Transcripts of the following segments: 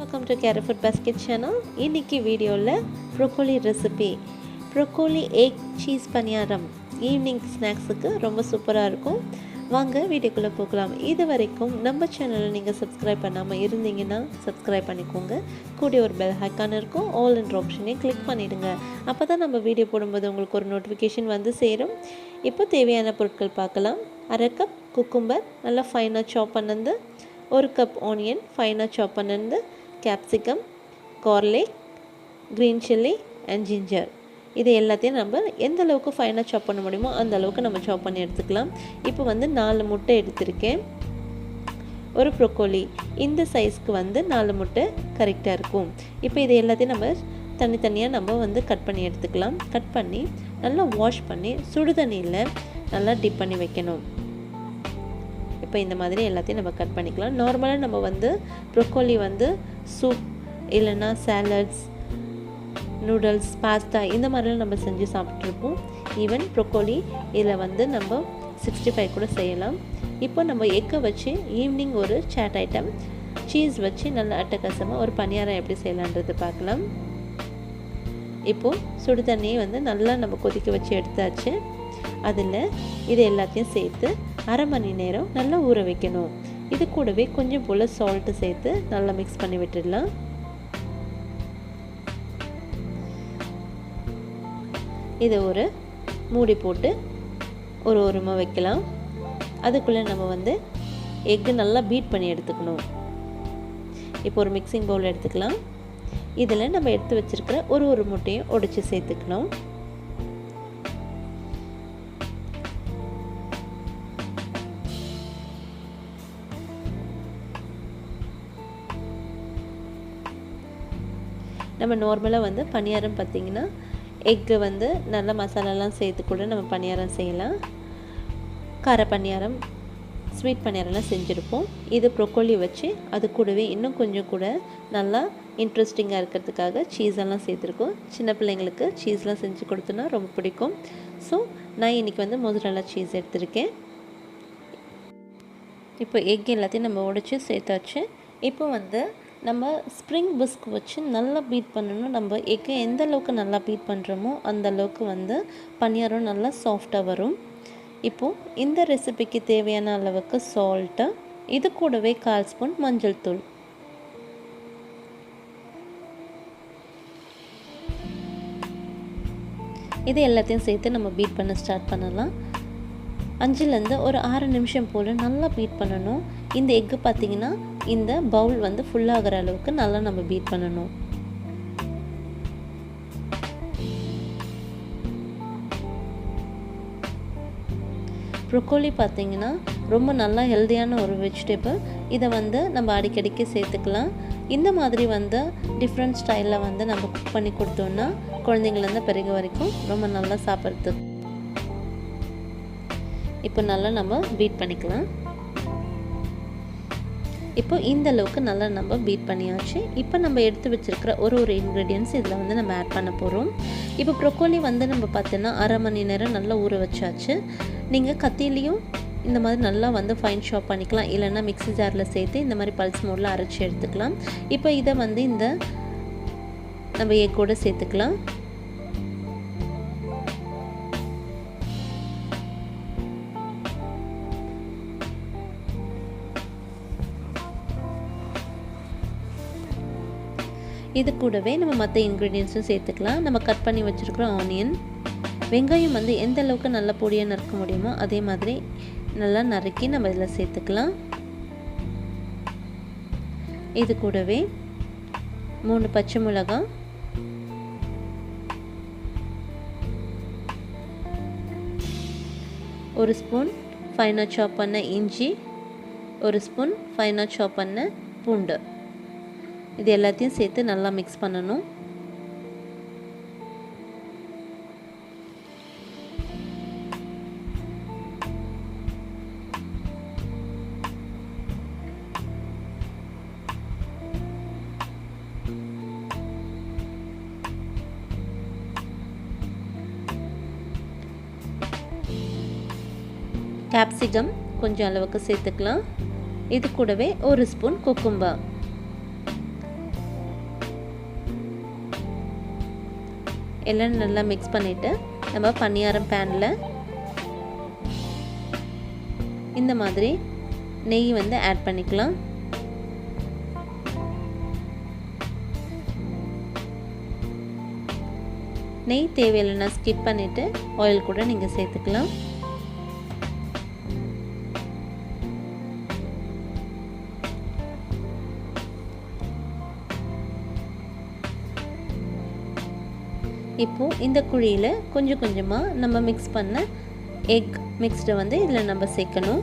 Welcome to Keru Food Basket channel. இன்னைக்கு வீடியோல broccoli recipe broccoli egg cheese paniyaram evening ஸ்நாக்ஸுக்கு ரொம்ப சூப்பராக இருக்கும். வாங்க வீடியோக்குள்ளே போகலாம். இது வரைக்கும் நம்ம சேனலை நீங்கள் சப்ஸ்கிரைப் பண்ணாமல் இருந்தீங்கன்னா சப்ஸ்கிரைப் பண்ணிக்கோங்க. கூட ஒரு பெல் ஐக்கான் இருக்கும், ஆல் என்ற ஆப்ஷனையும் கிளிக் பண்ணிவிடுங்க. அப்போ தான் நம்ம வீடியோ போடும்போது உங்களுக்கு ஒரு நோட்டிஃபிகேஷன் வந்து சேரும். இப்போ தேவையான பொருட்கள் பார்க்கலாம். 1/2 கப் குக்கும்பர் நல்லா ஃபைனாக சாப் பண்ணது, 1 கப் ஆனியன் ஃபைனாக சாப் பண்ணது, capsicum, garlic, greenchilli and ginger. இது எல்லாத்தையும் நம்ம எந்த அளவுக்கு ஃபைனாக சாப் பண்ண முடியுமோ அந்த அளவுக்கு நம்ம சாப் பண்ணி எடுத்துக்கலாம். இப்போ வந்து 4 முட்டை எடுத்திருக்கேன். ஒரு ப்ரோக்கோலி இந்த சைஸ்க்கு வந்து 4 முட்டை கரெக்டாக இருக்கும். இப்போ இது எல்லாத்தையும் நம்ம தனித்தனியாக நம்ம வந்து கட் பண்ணி எடுத்துக்கலாம். கட் பண்ணி நல்லா வாஷ் பண்ணி சுடு தண்ணியில் நல்லா டிப் பண்ணி வைக்கணும். இப்போ இந்த மாதிரி எல்லாத்தையும் நம்ம கட் பண்ணிக்கலாம். நார்மலாக நம்ம வந்து ப்ரோக்கோலி வந்து சூப் இல்லைன்னா சாலட்ஸ், நூடுல்ஸ், பாஸ்தா இந்த மாதிரிலாம் நம்ம செஞ்சு சாப்பிட்ருப்போம். ஈவன் ப்ரோக்கோலி இதில் வந்து நம்ம 65 கூட செய்யலாம். இப்போ நம்ம எக்கை வச்சு ஈவினிங் ஒரு சாட் ஐட்டம், சீஸ் வச்சு நல்லா அட்டகாசமாக ஒரு பனியாரம் எப்படி செய்யலான்றது பார்க்கலாம். இப்போது சுடு தண்ணியை வந்து நல்லா நம்ம கொதிக்க வச்சு எடுத்தாச்சு. அதில் இது எல்லாத்தையும் சேர்த்து 1/2 மணி நேரம் நல்லா ஊற வைக்கணும். இது கூடவே கொஞ்சம் போல் சால்ட்டு சேர்த்து நல்லா மிக்ஸ் பண்ணி விட்டுடலாம். இதை ஒரு மூடி போட்டு ஒரு ஓரமாக வைக்கலாம். அதுக்குள்ளே நம்ம வந்து எக்கு நல்லா பீட் பண்ணி எடுத்துக்கணும். இப்போ ஒரு மிக்சிங் பவுல் எடுத்துக்கலாம். இதில் நம்ம எடுத்து வச்சுருக்கிற ஒரு முட்டையும் உடைச்சி சேர்த்துக்கணும். நம்ம நார்மலாக வந்து பனியாரம் பார்த்திங்கன்னா எக்கு வந்து நல்ல மசாலாலாம் சேர்த்து கூட நம்ம பனியாரம் செய்யலாம். கார பனியாரம், ஸ்வீட் பனியாரம்லாம் செஞ்சுருப்போம். இது ப்ரோக்கோலி வச்சு அது கூடவே இன்னும் கொஞ்சம் கூட நல்லா இன்ட்ரெஸ்டிங்காக இருக்கிறதுக்காக சீஸெல்லாம் சேர்த்துருக்கோம். சின்ன பிள்ளைங்களுக்கு சீஸ்லாம் செஞ்சு கொடுத்தோன்னா ரொம்ப பிடிக்கும். ஸோ நான் இன்றைக்கி வந்து மொசரல்லா சீஸ் எடுத்திருக்கேன். இப்போ எக் எல்லாத்தையும் நம்ம உடைச்சி சேர்த்தாச்சு. இப்போ வந்து நம்ம ஸ்ப்ரிங் பிஸ்க் வச்சு நல்லா பீட் பண்ணணும். நம்ம எக்கை எந்த அளவுக்கு நல்லா பீட் பண்ணுறோமோ அந்த அளவுக்கு வந்து பனியாரம் நல்லா சாஃப்டாக வரும். இப்போது இந்த ரெசிபிக்கு தேவையான அளவுக்கு சால்ட்டு, இது கூடவே 1/4 ஸ்பூன் மஞ்சள் தூள், இது எல்லாத்தையும் சேர்த்து நம்ம பீட் பண்ண ஸ்டார்ட் பண்ணலாம். 5லேருந்து ஒரு 6 நிமிஷம் போல் நல்லா பீட் பண்ணணும். இந்த எக்கு பார்த்திங்கன்னா இந்த பவுல் வந்து ஃபுல்லாகிற அளவுக்கு நல்லா நம்ம பீட் பண்ணணும். ப்ரோக்கோலி பார்த்திங்கன்னா ரொம்ப நல்லா ஹெல்தியான ஒரு வெஜிடபிள். இதை வந்து நம்ம அடிக்கடிக்கு சேர்த்துக்கலாம். இந்த மாதிரி வந்து டிஃப்ரெண்ட் ஸ்டைலில் வந்து நம்ம குக் பண்ணி கொடுத்தோன்னா குழந்தைங்கள்லேருந்து பிறகு வரைக்கும் ரொம்ப நல்லா சாப்பிட்றதுக்கு. இப்போ நல்லா நம்ம பீட் பண்ணிக்கலாம். இப்போ இந்த அளவுக்கு நல்லா நம்ம பீட் பண்ணியாச்சு. இப்போ நம்ம எடுத்து வச்சுருக்கிற ஒரு இன்க்ரீடியன்ட்ஸ் இதில் வந்து நம்ம ஆட் பண்ண போகிறோம். இப்போ ப்ரோக்கோலி வந்து நம்ம பார்த்தோன்னா 1/2 மணி நேரம் நல்லா ஊற வச்சாச்சு. நீங்கள் கத்திலையும் இந்த மாதிரி நல்லா வந்து ஃபைன் ஷாப் பண்ணிக்கலாம், இல்லைன்னா மிக்ஸி ஜாரில் சேர்த்து இந்த மாதிரி பல்ஸ் மோடில் அரைச்சி எடுத்துக்கலாம். இப்போ இதை வந்து இந்த நம்ம எக்கோடு சேர்த்துக்கலாம். இது கூடவே நம்ம மற்ற இன்க்ரீடியன்ஸும் சேர்த்துக்கலாம். நம்ம கட் பண்ணி வச்சுருக்கிற ஆனியன், வெங்காயம் வந்து எந்த அளவுக்கு நல்லா பொடியாக நறுக்க முடியுமோ அதே மாதிரி நல்லா நறுக்கி நம்ம இதில் சேர்த்துக்கலாம். இது கூடவே 3 பச்சை மிளகாய், 1 ஸ்பூன் ஃபைனாக சாப் பண்ண இஞ்சி, 1 ஸ்பூன் ஃபைனாக சாப் பண்ண பூண்டு, இது எல்லாத்தையும் சேர்த்து நல்லா மிக்ஸ் பண்ணணும். கேப்சிகம் கொஞ்சம் அளவுக்கு சேர்த்துக்கலாம். இது கூடவே 1 ஸ்பூன் குக்கும்பர், எல்லாம் நல்லா மிக்ஸ் பண்ணிவிட்டு நம்ம பணியாரம் பேனில் இந்த மாதிரி நெய் வந்து ஆட் பண்ணிக்கலாம். நெய் தேவையில்லைன்னா ஸ்கிப் பண்ணிவிட்டு ஆயில் கூட நீங்கள் சேர்த்துக்கலாம். இப்போது இந்த குழியில் கொஞ்சம் கொஞ்சமாக நம்ம மிக்ஸ் பண்ண எக் மிக்ஸ்டை வந்து இதில் நம்ம சேர்க்கணும்.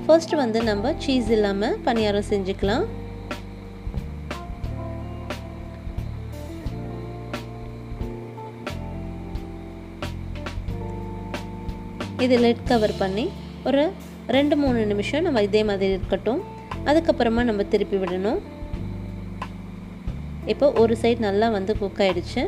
ஃபர்ஸ்ட் வந்து நம்ம சீஸ் இல்லாமல் பணியாரம் செஞ்சுக்கலாம். இது லிட் கவர் பண்ணி ஒரு 2-3 நிமிஷம் நம்ம இதே மாதிரி இருக்கட்டும். அதுக்கப்புறமா நம்ம திருப்பி விடணும். இப்போ ஒரு சைடு நல்லா வந்து குக் ஆயிடுச்சு.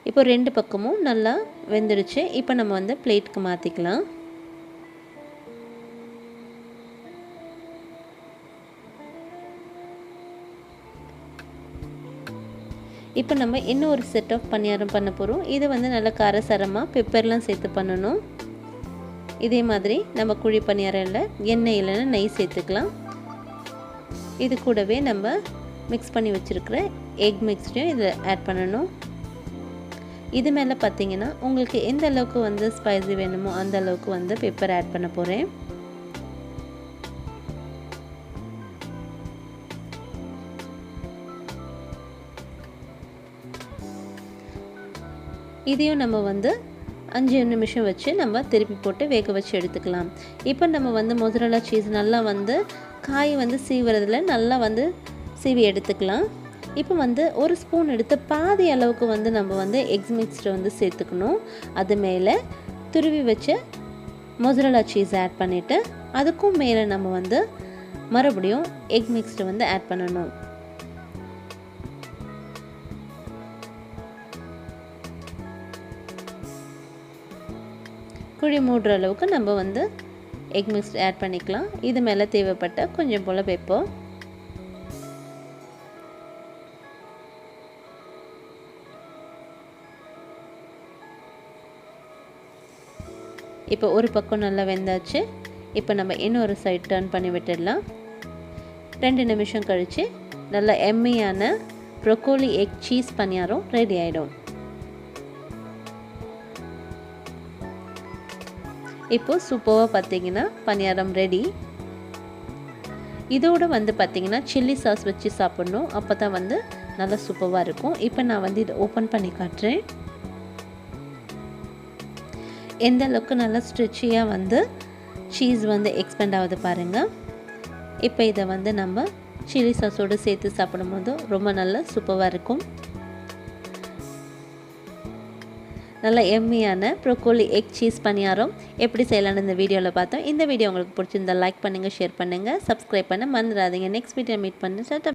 இப்போ 2 பக்கமும் நல்லா வெந்துடுச்சு. இப்போ நம்ம வந்து பிளேட்டுக்கு மாற்றிக்கலாம். இப்போ நம்ம இன்னொரு செட் ஆஃப் பணியாரம் பண்ண போகிறோம். இது வந்து நல்லா காரசாரமாக பெப்பர்லாம் சேர்த்து பண்ணணும். இதே மாதிரி நம்ம குழி பணியாரம்ல எண்ணெய் இல்லைன்னா நெய் சேர்த்துக்கலாம். இது கூடவே நம்ம மிக்ஸ் பண்ணி வச்சுருக்கிற எக் மிக்ஸ்டையும் இதில் ஆட் பண்ணணும். இது மேலே பார்த்தீங்கன்னா உங்களுக்கு எந்த அளவுக்கு வந்து ஸ்பைசி வேணுமோ அந்த அளவுக்கு வந்து பெப்பர் ஆட் பண்ண போகிறேன். இதையும் நம்ம வந்து 5 நிமிஷம் வச்சு நம்ம திருப்பி போட்டு வேக வச்சு எடுத்துக்கலாம். இப்போ நம்ம வந்து மொசரல்லா சீஸ் நல்லா வந்து காய் வந்து சீவுறதுல நல்லா வந்து சீவி எடுத்துக்கலாம். இப்போ வந்து ஒரு ஸ்பூன் எடுத்து பாதி அளவுக்கு வந்து நம்ம வந்து எக் மிக்ஸ்டை வந்து சேர்த்துக்கணும். அது மேலே துருவி வச்ச மொசரல்லா சீஸ் ஆட் பண்ணிவிட்டு அதுக்கும் மேலே நம்ம வந்து மறுபடியும் எக் மிக்ஸ்டை வந்து ஆட் பண்ணணும். குழி மூடுற அளவுக்கு நம்ம வந்து எக் மிக்ஸ் ஆட் பண்ணிக்கலாம். இது மேலே தேவைப்பட்ட கொஞ்சம் போல் பெப்பர். இப்போ ஒரு பக்கம் நல்லா வெந்தாச்சு. இப்போ நம்ம இன்னொரு சைடு டர்ன் பண்ணி விட்டுடலாம். 2 நிமிஷம் கழித்து நல்லா எம்மியான ப்ரொக்கோலி எக் சீஸ் பணியாரம் ரெடி ஆகிடும். இப்போ சூப்பராக பார்த்தீங்கன்னா பணியாரம் ரெடி. இதோடு வந்து பார்த்திங்கன்னா சில்லி சாஸ் வச்சு சாப்பிட்ணும். அப்போ தான் வந்து நல்லா சூப்பராக இருக்கும். இப்போ நான் வந்து இதை ஓப்பன் பண்ணி காட்டுறேன். எந்த அளவுக்கு நல்லா ஸ்ட்ரெச்சியாக வந்து சீஸ் வந்து எக்ஸ்பெண்ட் ஆகுது பாருங்கள். இப்போ இதை வந்து நம்ம சில்லி சாஸோடு சேர்த்து சாப்பிடும்போது ரொம்ப நல்லா சூப்பராக இருக்கும். நல்லா எம்மியான ப்ரொக்கோலி எக் சீஸ் பணியாரம் எப்படி செய்யலான்னு இந்த வீடியோவில் பார்த்தோம். இந்த வீடியோ உங்களுக்கு பிடிச்சிருந்தா லைக் பண்ணுங்கள், ஷேர் பண்ணுங்கள், சப்ஸ்கிரைப் பண்ண மறந்துடாதீங்க. நெக்ஸ்ட் வீடியோ மீட் பண்ணுறேன்.